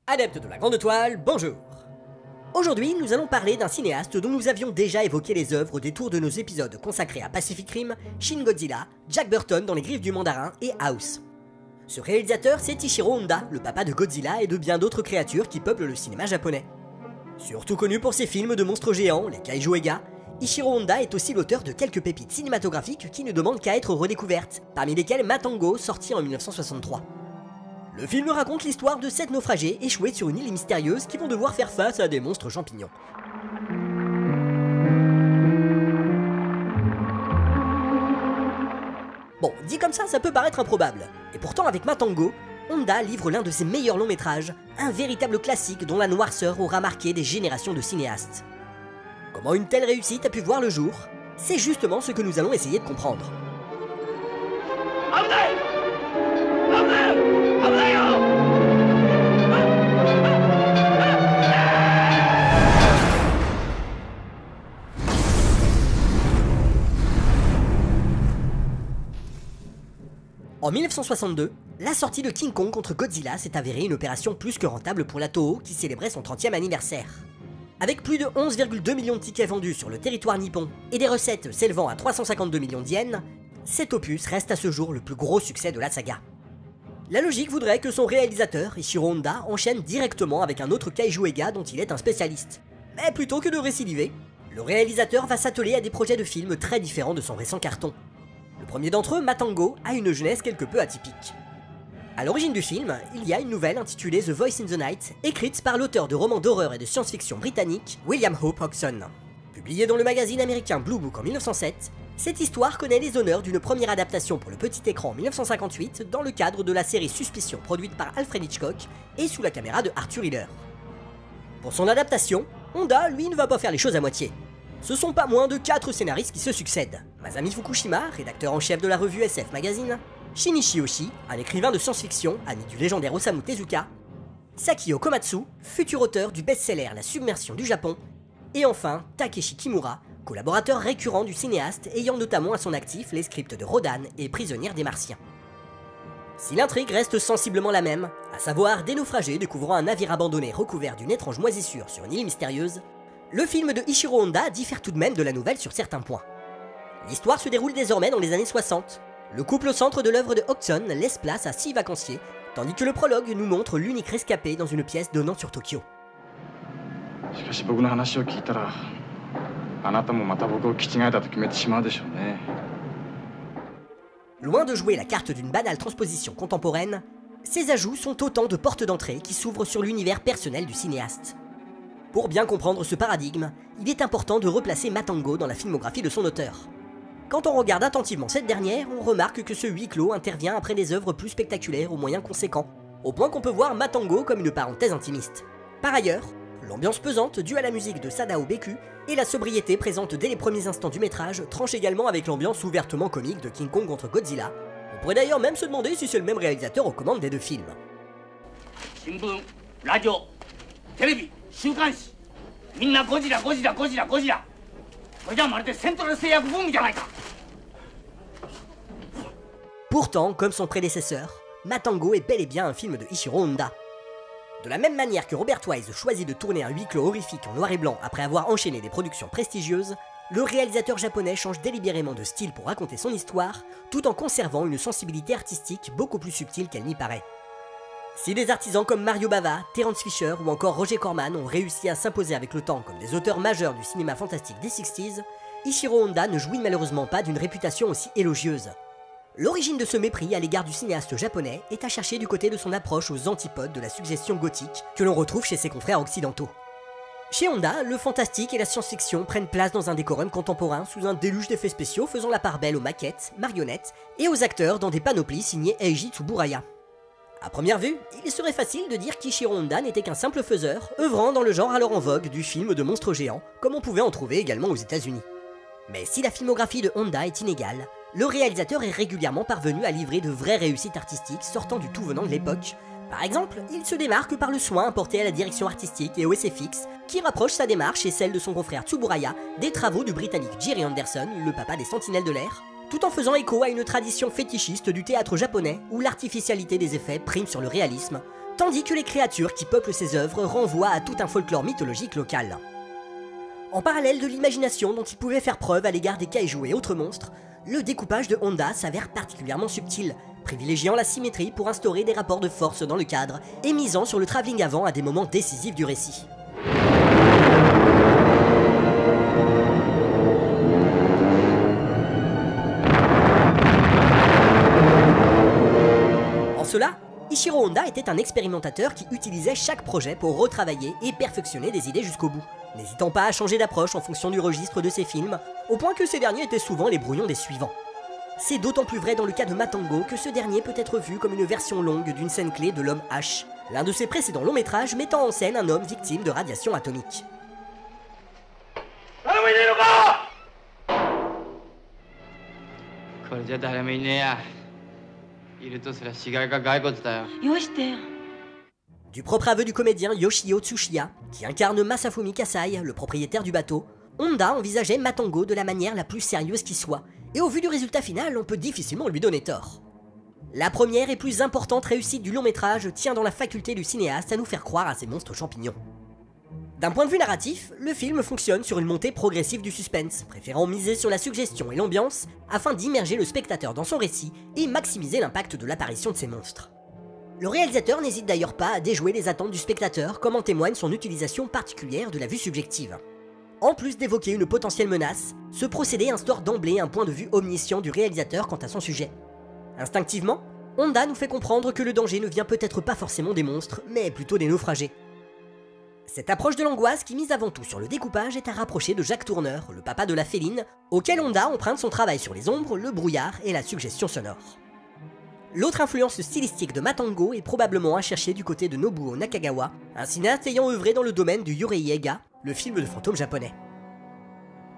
Adeptes de la grande toile, bonjour. Aujourd'hui, nous allons parler d'un cinéaste dont nous avions déjà évoqué les œuvres au détour de nos épisodes consacrés à Pacific Rim, Shin Godzilla, Jack Burton dans Les Griffes du Mandarin et House. Ce réalisateur, c'est Ishiro Honda, le papa de Godzilla et de bien d'autres créatures qui peuplent le cinéma japonais. Surtout connu pour ses films de monstres géants, les Kaiju Eiga, Ishiro Honda est aussi l'auteur de quelques pépites cinématographiques qui ne demandent qu'à être redécouvertes, parmi lesquelles Matango, sorti en 1963. Le film raconte l'histoire de 7 naufragés échoués sur une île mystérieuse qui vont devoir faire face à des monstres champignons. Bon, dit comme ça peut paraître improbable, et pourtant avec Matango, Honda livre l'un de ses meilleurs longs métrages, un véritable classique dont la noirceur aura marqué des générations de cinéastes. Comment une telle réussite a pu voir le jour? C'est justement ce que nous allons essayer de comprendre. En 1962, la sortie de King Kong contre Godzilla s'est avérée une opération plus que rentable pour la Toho qui célébrait son 30e anniversaire. Avec plus de 11,2 millions de tickets vendus sur le territoire nippon et des recettes s'élevant à 352 millions de yens, cet opus reste à ce jour le plus gros succès de la saga. La logique voudrait que son réalisateur, Ishiro Honda, enchaîne directement avec un autre Kaiju Eiga dont il est un spécialiste. Mais plutôt que de récidiver, le réalisateur va s'atteler à des projets de films très différents de son récent carton. Le premier d'entre eux, Matango, a une jeunesse quelque peu atypique. À l'origine du film, il y a une nouvelle intitulée The Voice in the Night, écrite par l'auteur de romans d'horreur et de science-fiction britannique, William Hope Hodgson. Publiée dans le magazine américain Blue Book en 1907, cette histoire connaît les honneurs d'une première adaptation pour le petit écran en 1958 dans le cadre de la série Suspicion produite par Alfred Hitchcock et sous la caméra de Arthur Hiller. Pour son adaptation, Honda, lui, ne va pas faire les choses à moitié. Ce sont pas moins de 4 scénaristes qui se succèdent. Masami Fukushima, rédacteur en chef de la revue SF Magazine, Shinichi Oshii, un écrivain de science-fiction, ami du légendaire Osamu Tezuka, Sakio Komatsu, futur auteur du best-seller La Submersion du Japon, et enfin Takeshi Kimura, collaborateur récurrent du cinéaste ayant notamment à son actif les scripts de Rodan et Prisonnière des Martiens. Si l'intrigue reste sensiblement la même, à savoir des naufragés découvrant un navire abandonné recouvert d'une étrange moisissure sur une île mystérieuse, le film de Ishiro Honda diffère tout de même de la nouvelle sur certains points. L'histoire se déroule désormais dans les années 60. Le couple au centre de l'œuvre de Hodgson laisse place à 6 vacanciers, tandis que le prologue nous montre l'unique rescapé dans une pièce donnant sur Tokyo. Loin de jouer la carte d'une banale transposition contemporaine, ces ajouts sont autant de portes d'entrée qui s'ouvrent sur l'univers personnel du cinéaste. Pour bien comprendre ce paradigme, il est important de replacer Matango dans la filmographie de son auteur. Quand on regarde attentivement cette dernière, on remarque que ce huis clos intervient après des œuvres plus spectaculaires aux moyens conséquents, au point qu'on peut voir Matango comme une parenthèse intimiste. Par ailleurs, l'ambiance pesante due à la musique de Sadao Beku et la sobriété présente dès les premiers instants du métrage tranchent également avec l'ambiance ouvertement comique de King Kong contre Godzilla. On pourrait d'ailleurs même se demander si c'est le même réalisateur aux commandes des deux films. Pourtant, comme son prédécesseur, Matango est bel et bien un film de Ishiro Honda. De la même manière que Robert Wise choisit de tourner un huis clos horrifique en noir et blanc après avoir enchaîné des productions prestigieuses, le réalisateur japonais change délibérément de style pour raconter son histoire, tout en conservant une sensibilité artistique beaucoup plus subtile qu'elle n'y paraît. Si des artisans comme Mario Bava, Terence Fisher ou encore Roger Corman ont réussi à s'imposer avec le temps comme des auteurs majeurs du cinéma fantastique des 60s, Ishiro Honda ne jouit malheureusement pas d'une réputation aussi élogieuse. L'origine de ce mépris à l'égard du cinéaste japonais est à chercher du côté de son approche aux antipodes de la suggestion gothique que l'on retrouve chez ses confrères occidentaux. Chez Honda, le fantastique et la science-fiction prennent place dans un décorum contemporain sous un déluge d'effets spéciaux faisant la part belle aux maquettes, marionnettes et aux acteurs dans des panoplies signées Eiji Tsuburaya. A première vue, il serait facile de dire qu'Ishiro Honda n'était qu'un simple faiseur, œuvrant dans le genre alors en vogue du film de monstres géants, comme on pouvait en trouver également aux États-Unis. Mais si la filmographie de Honda est inégale, le réalisateur est régulièrement parvenu à livrer de vraies réussites artistiques sortant du tout venant de l'époque. Par exemple, il se démarque par le soin apporté à la direction artistique et au SFX, qui rapproche sa démarche et celle de son confrère Tsuburaya des travaux du Britannique Jerry Anderson, le papa des Sentinelles de l'air, tout en faisant écho à une tradition fétichiste du théâtre japonais où l'artificialité des effets prime sur le réalisme, tandis que les créatures qui peuplent ses œuvres renvoient à tout un folklore mythologique local. En parallèle de l'imagination dont il pouvait faire preuve à l'égard des kaiju et autres monstres, le découpage de Honda s'avère particulièrement subtil, privilégiant la symétrie pour instaurer des rapports de force dans le cadre et misant sur le travelling avant à des moments décisifs du récit. En cela, Ishiro Honda était un expérimentateur qui utilisait chaque projet pour retravailler et perfectionner des idées jusqu'au bout, n'hésitant pas à changer d'approche en fonction du registre de ses films, au point que ces derniers étaient souvent les brouillons des suivants. C'est d'autant plus vrai dans le cas de Matango que ce dernier peut être vu comme une version longue d'une scène clé de l'homme H, l'un de ses précédents longs métrages mettant en scène un homme victime de radiation atomique. Du propre aveu du comédien Yoshio Tsuchiya, qui incarne Masafumi Kasai, le propriétaire du bateau, Honda envisageait Matango de la manière la plus sérieuse qui soit, et au vu du résultat final, on peut difficilement lui donner tort. La première et plus importante réussite du long métrage tient dans la faculté du cinéaste à nous faire croire à ces monstres champignons. D'un point de vue narratif, le film fonctionne sur une montée progressive du suspense, préférant miser sur la suggestion et l'ambiance afin d'immerger le spectateur dans son récit et maximiser l'impact de l'apparition de ces monstres. Le réalisateur n'hésite d'ailleurs pas à déjouer les attentes du spectateur, comme en témoigne son utilisation particulière de la vue subjective. En plus d'évoquer une potentielle menace, ce procédé instaure d'emblée un point de vue omniscient du réalisateur quant à son sujet. Instinctivement, Honda nous fait comprendre que le danger ne vient peut-être pas forcément des monstres, mais plutôt des naufragés. Cette approche de l'angoisse qui mise avant tout sur le découpage est à rapprocher de Jacques Tourneur, le papa de la féline, auquel Honda emprunte son travail sur les ombres, le brouillard et la suggestion sonore. L'autre influence stylistique de Matango est probablement à chercher du côté de Nobuo Nakagawa, un cinéaste ayant œuvré dans le domaine du Yurei Eiga, le film de fantômes japonais.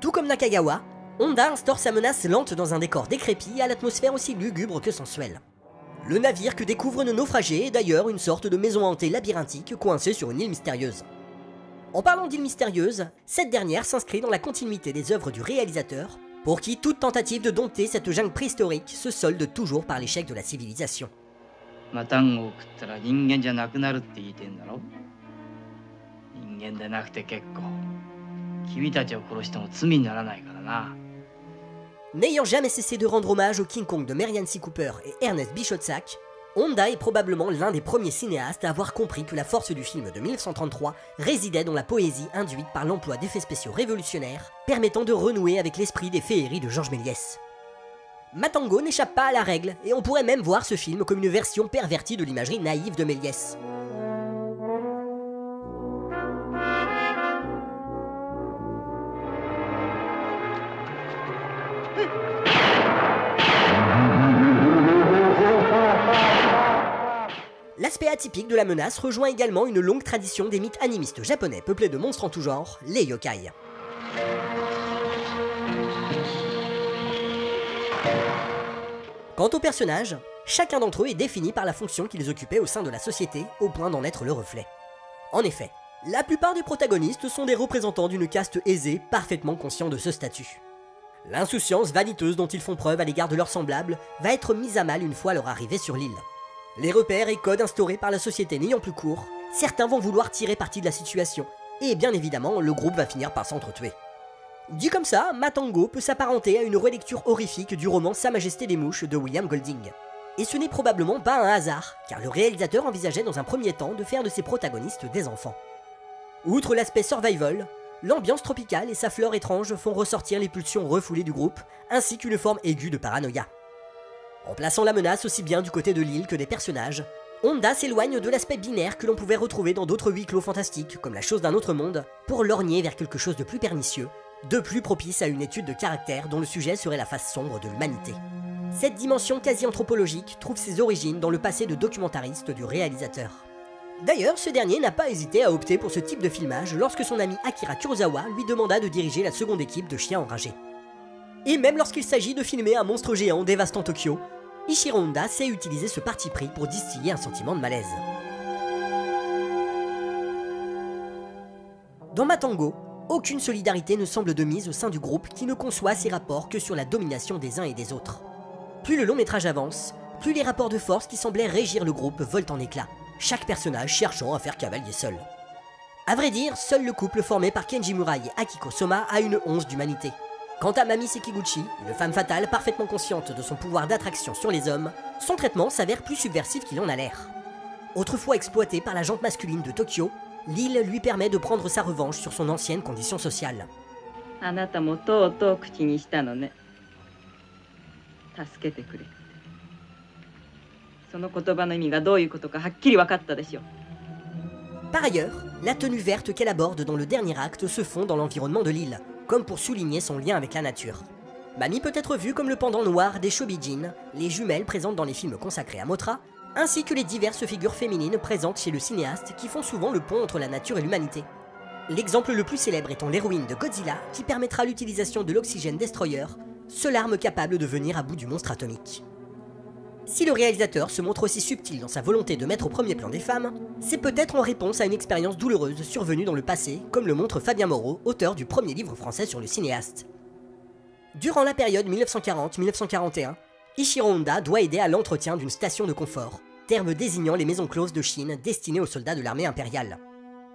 Tout comme Nakagawa, Honda instaure sa menace lente dans un décor décrépit à l'atmosphère aussi lugubre que sensuelle. Le navire que découvrent nos naufragés est d'ailleurs une sorte de maison hantée labyrinthique coincée sur une île mystérieuse. En parlant d'île mystérieuse, cette dernière s'inscrit dans la continuité des œuvres du réalisateur, pour qui toute tentative de dompter cette jungle préhistorique se solde toujours par l'échec de la civilisation. N'ayant jamais cessé de rendre hommage au King Kong de Merian C. Cooper et Ernest Bichotzak, Honda est probablement l'un des premiers cinéastes à avoir compris que la force du film de 1933 résidait dans la poésie induite par l'emploi d'effets spéciaux révolutionnaires, permettant de renouer avec l'esprit des féeries de Georges Méliès. Matango n'échappe pas à la règle, et on pourrait même voir ce film comme une version pervertie de l'imagerie naïve de Méliès. L'aspect atypique de la menace rejoint également une longue tradition des mythes animistes japonais peuplés de monstres en tout genre, les yokai. Quant aux personnages, chacun d'entre eux est défini par la fonction qu'ils occupaient au sein de la société, au point d'en être le reflet. En effet, la plupart des protagonistes sont des représentants d'une caste aisée, parfaitement conscients de ce statut. L'insouciance vaniteuse dont ils font preuve à l'égard de leurs semblables va être mise à mal une fois leur arrivée sur l'île. Les repères et codes instaurés par la société n'ayant plus cours, certains vont vouloir tirer parti de la situation, et bien évidemment, le groupe va finir par s'entretuer. Dit comme ça, Matango peut s'apparenter à une relecture horrifique du roman Sa Majesté des Mouches de William Golding. Et ce n'est probablement pas un hasard, car le réalisateur envisageait dans un premier temps de faire de ses protagonistes des enfants. Outre l'aspect survival, l'ambiance tropicale et sa flore étrange font ressortir les pulsions refoulées du groupe, ainsi qu'une forme aiguë de paranoïa. En plaçant la menace aussi bien du côté de l'île que des personnages, Honda s'éloigne de l'aspect binaire que l'on pouvait retrouver dans d'autres huis clos fantastiques, comme La Chose d'un autre monde, pour lorgner vers quelque chose de plus pernicieux, de plus propice à une étude de caractère dont le sujet serait la face sombre de l'humanité. Cette dimension quasi-anthropologique trouve ses origines dans le passé de documentariste du réalisateur. D'ailleurs, ce dernier n'a pas hésité à opter pour ce type de filmage lorsque son ami Akira Kurosawa lui demanda de diriger la seconde équipe de Chiens enragés. Et même lorsqu'il s'agit de filmer un monstre géant dévastant Tokyo, Ishiro Honda sait utiliser ce parti pris pour distiller un sentiment de malaise. Dans Matango, aucune solidarité ne semble de mise au sein du groupe qui ne conçoit ses rapports que sur la domination des uns et des autres. Plus le long métrage avance, plus les rapports de force qui semblaient régir le groupe volent en éclats. chaque personnage cherchant à faire cavalier seul. A vrai dire, seul le couple formé par Kenji Murai et Akiko Soma a une once d'humanité. Quant à Mami Sekiguchi, une femme fatale parfaitement consciente de son pouvoir d'attraction sur les hommes, son traitement s'avère plus subversif qu'il en a l'air. Autrefois exploitée par la jante masculine de Tokyo, l'île lui permet de prendre sa revanche sur son ancienne condition sociale. Par ailleurs, la tenue verte qu'elle aborde dans le dernier acte se fond dans l'environnement de l'île, comme pour souligner son lien avec la nature. Mami peut être vue comme le pendant noir des shobijin, les jumelles présentes dans les films consacrés à Mothra, ainsi que les diverses figures féminines présentes chez le cinéaste qui font souvent le pont entre la nature et l'humanité. L'exemple le plus célèbre étant l'héroïne de Godzilla qui permettra l'utilisation de l'oxygène destroyer, seule arme capable de venir à bout du monstre atomique. Si le réalisateur se montre aussi subtil dans sa volonté de mettre au premier plan des femmes, c'est peut-être en réponse à une expérience douloureuse survenue dans le passé, comme le montre Fabien Moreau, auteur du premier livre français sur le cinéaste. Durant la période 1940-1941, Ichiro Honda doit aider à l'entretien d'une station de confort, terme désignant les maisons closes de Chine destinées aux soldats de l'armée impériale.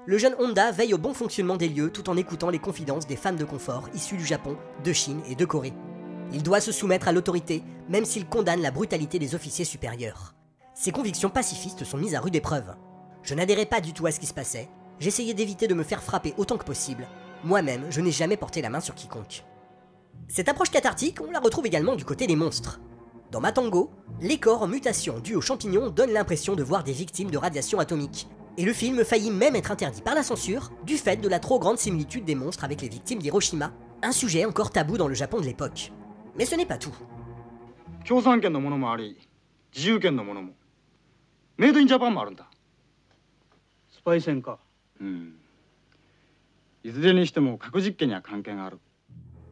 Le jeune Honda veille au bon fonctionnement des lieux tout en écoutant les confidences des femmes de confort issues du Japon, de Chine et de Corée. Il doit se soumettre à l'autorité, même s'il condamne la brutalité des officiers supérieurs. Ses convictions pacifistes sont mises à rude épreuve. Je n'adhérais pas du tout à ce qui se passait, j'essayais d'éviter de me faire frapper autant que possible. Moi-même, je n'ai jamais porté la main sur quiconque. Cette approche cathartique, on la retrouve également du côté des monstres. Dans Matango, les corps en mutation dus aux champignons donnent l'impression de voir des victimes de radiation atomique. Et le film faillit même être interdit par la censure, du fait de la trop grande similitude des monstres avec les victimes d'Hiroshima, un sujet encore tabou dans le Japon de l'époque. Mais ce n'est pas tout.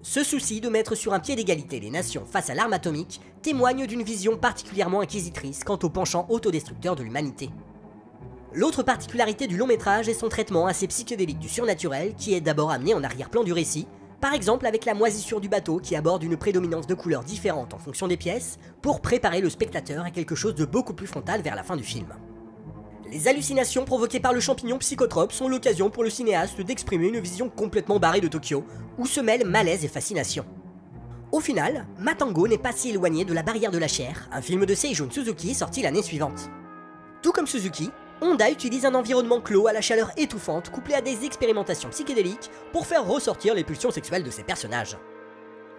Ce souci de mettre sur un pied d'égalité les nations face à l'arme atomique témoigne d'une vision particulièrement inquisitrice quant au penchant autodestructeur de l'humanité. L'autre particularité du long métrage est son traitement assez psychédélique du surnaturel qui est d'abord amené en arrière-plan du récit, par exemple avec la moisissure du bateau qui aborde une prédominance de couleurs différentes en fonction des pièces, pour préparer le spectateur à quelque chose de beaucoup plus frontal vers la fin du film. Les hallucinations provoquées par le champignon psychotrope sont l'occasion pour le cinéaste d'exprimer une vision complètement barrée de Tokyo, où se mêlent malaise et fascination. Au final, Matango n'est pas si éloigné de La Barrière de la Chair, un film de Seijun Suzuki sorti l'année suivante. Tout comme Suzuki, Honda utilise un environnement clos à la chaleur étouffante couplé à des expérimentations psychédéliques pour faire ressortir les pulsions sexuelles de ses personnages.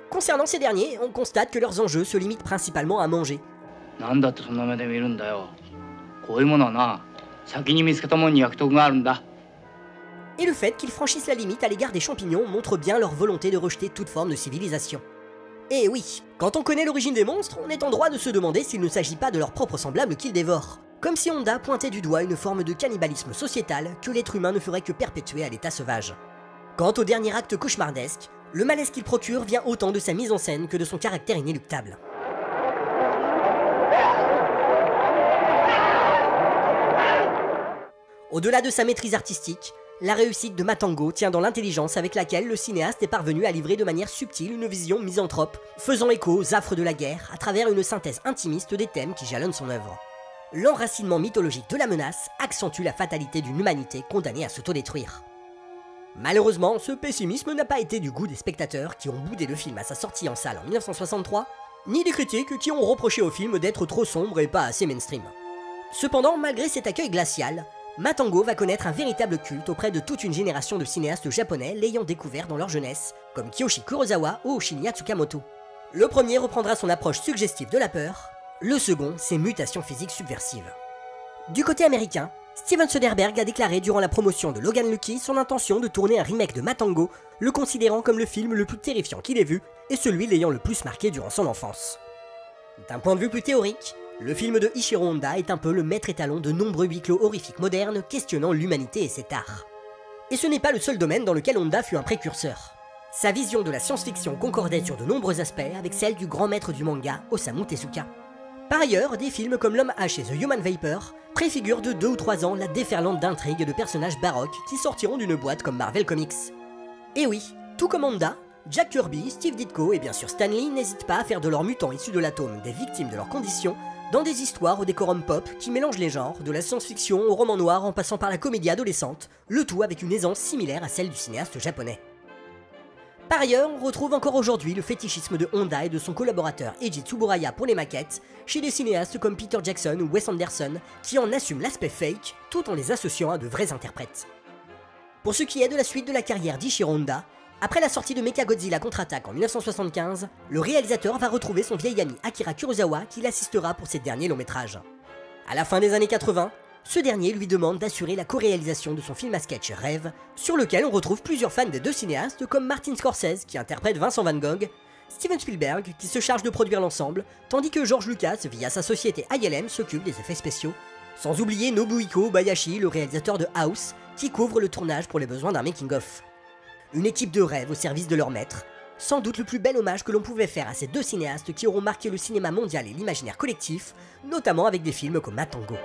Concernant ces derniers, on constate que leurs enjeux se limitent principalement à manger. Et le fait qu'ils franchissent la limite à l'égard des champignons montre bien leur volonté de rejeter toute forme de civilisation. Et oui, quand on connaît l'origine des monstres, on est en droit de se demander s'il ne s'agit pas de leurs propres semblables qu'ils dévorent. Comme si Honda pointait du doigt une forme de cannibalisme sociétal que l'être humain ne ferait que perpétuer à l'état sauvage. Quant au dernier acte cauchemardesque, le malaise qu'il procure vient autant de sa mise en scène que de son caractère inéluctable. Au-delà de sa maîtrise artistique, la réussite de Matango tient dans l'intelligence avec laquelle le cinéaste est parvenu à livrer de manière subtile une vision misanthrope, faisant écho aux affres de la guerre à travers une synthèse intimiste des thèmes qui jalonnent son œuvre. L'enracinement mythologique de la menace accentue la fatalité d'une humanité condamnée à s'autodétruire. Malheureusement, ce pessimisme n'a pas été du goût des spectateurs qui ont boudé le film à sa sortie en salle en 1963, ni des critiques qui ont reproché au film d'être trop sombre et pas assez mainstream. Cependant, malgré cet accueil glacial, Matango va connaître un véritable culte auprès de toute une génération de cinéastes japonais l'ayant découvert dans leur jeunesse, comme Kiyoshi Kurosawa ou Shinya Tsukamoto. Le premier reprendra son approche suggestive de la peur, le second, ses mutations physiques subversives. Du côté américain, Steven Soderbergh a déclaré durant la promotion de Logan Lucky son intention de tourner un remake de Matango, le considérant comme le film le plus terrifiant qu'il ait vu et celui l'ayant le plus marqué durant son enfance. D'un point de vue plus théorique, le film de Ichiro Honda est un peu le maître étalon de nombreux huis clos horrifiques modernes questionnant l'humanité et cet art. Et ce n'est pas le seul domaine dans lequel Honda fut un précurseur. Sa vision de la science-fiction concordait sur de nombreux aspects avec celle du grand maître du manga Osamu Tezuka. Par ailleurs, des films comme L'Homme H et The Human Vapor préfigurent de 2 ou 3 ans la déferlante d'intrigues de personnages baroques qui sortiront d'une boîte comme Marvel Comics. Et oui, tout comme Honda, Jack Kirby, Steve Ditko et bien sûr Stan Lee n'hésitent pas à faire de leurs mutants issus de l'atome des victimes de leurs conditions, dans des histoires au décorum pop qui mélangent les genres, de la science-fiction au roman noir en passant par la comédie adolescente, le tout avec une aisance similaire à celle du cinéaste japonais. Par ailleurs, on retrouve encore aujourd'hui le fétichisme de Honda et de son collaborateur Eiji Tsuburaya pour les maquettes, chez des cinéastes comme Peter Jackson ou Wes Anderson, qui en assument l'aspect fake, tout en les associant à de vrais interprètes. Pour ce qui est de la suite de la carrière d'Ichiro Honda, après la sortie de Mechagodzilla contre-attaque en 1975, le réalisateur va retrouver son vieil ami Akira Kurosawa qui l'assistera pour ses derniers longs métrages. À la fin des années 80, ce dernier lui demande d'assurer la co-réalisation de son film à sketch Rêve, sur lequel on retrouve plusieurs fans des deux cinéastes comme Martin Scorsese qui interprète Vincent Van Gogh, Steven Spielberg qui se charge de produire l'ensemble, tandis que George Lucas via sa société ILM s'occupe des effets spéciaux. Sans oublier Nobuhiko Bayashi, le réalisateur de House, qui couvre le tournage pour les besoins d'un making-of. Une équipe de rêve au service de leur maître, sans doute le plus bel hommage que l'on pouvait faire à ces deux cinéastes qui auront marqué le cinéma mondial et l'imaginaire collectif, notamment avec des films comme Matango.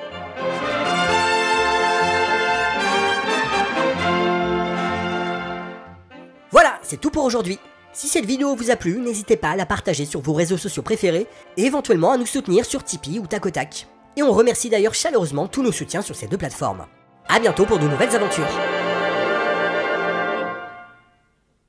Voilà, c'est tout pour aujourd'hui. Si cette vidéo vous a plu, n'hésitez pas à la partager sur vos réseaux sociaux préférés et éventuellement à nous soutenir sur Tipeee ou Tacotac. Et on remercie d'ailleurs chaleureusement tous nos soutiens sur ces deux plateformes. A bientôt pour de nouvelles aventures.